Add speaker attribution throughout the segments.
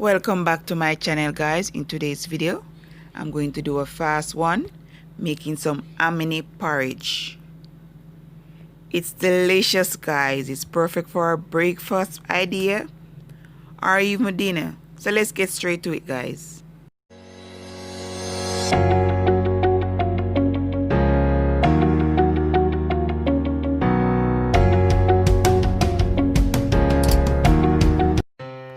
Speaker 1: Welcome back to my channel, guys. In today's video I'm going to do a fast one, making some hominy porridge. It's delicious, guys. It's perfect for a breakfast idea or even dinner. So let's get straight to it, guys.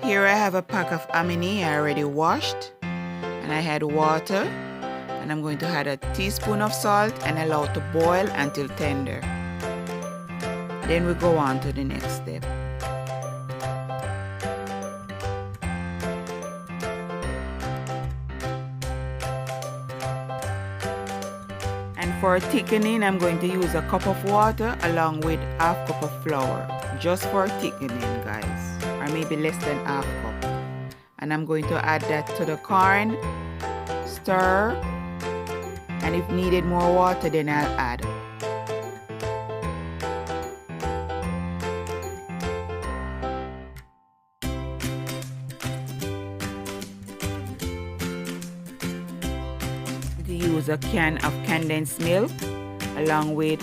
Speaker 1: Here I have a pack of hominy I already washed, and I had water, and I'm going to add a teaspoon of salt and allow it to boil until tender. Then we go on to the next step. And for thickening, I'm going to use a cup of water along with half cup of flour, just for thickening, guys, or maybe less than half cup. And I'm going to add that to the corn, stir, and if needed more water, then I'll add. Use a can of condensed milk along with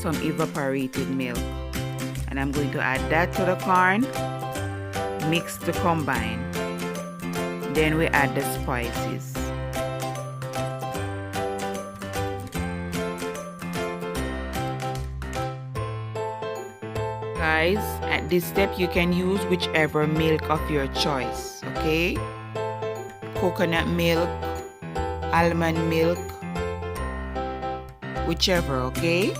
Speaker 1: some evaporated milk, and I'm going to add that to the corn, mix to combine. Then we add the spices. Guys, at this step you can use whichever milk of your choice, okay? Coconut milk, almond milk, whichever, okay?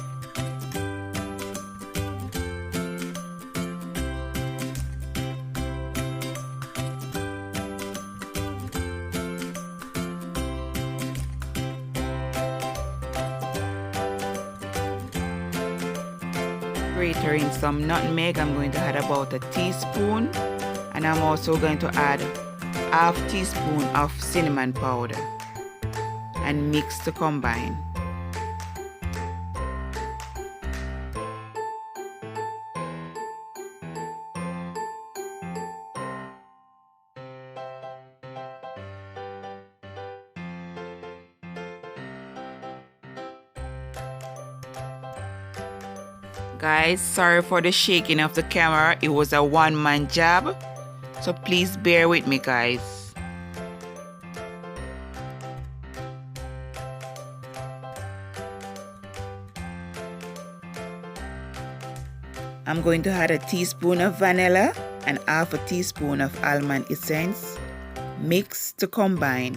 Speaker 1: Grating some nutmeg. I'm going to add about a teaspoon, and I'm also going to add half teaspoon of cinnamon powder and mix to combine. Guys, sorry for the shaking of the camera. It was a one-man job, so please bear with me, guys. I'm going to add a teaspoon of vanilla and half a teaspoon of almond essence. Mix to combine.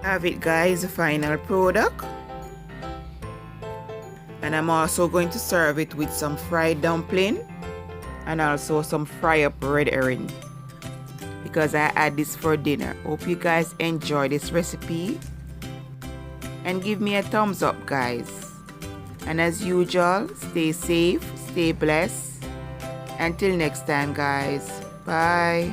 Speaker 1: Have it, guys, the final product. And I'm also going to serve it with some fried dumpling and also some fry up red herring, because I add this for dinner. Hope you guys enjoy this recipe and give me a thumbs up, guys. And as usual, stay safe, stay blessed. Until next time, guys. Bye.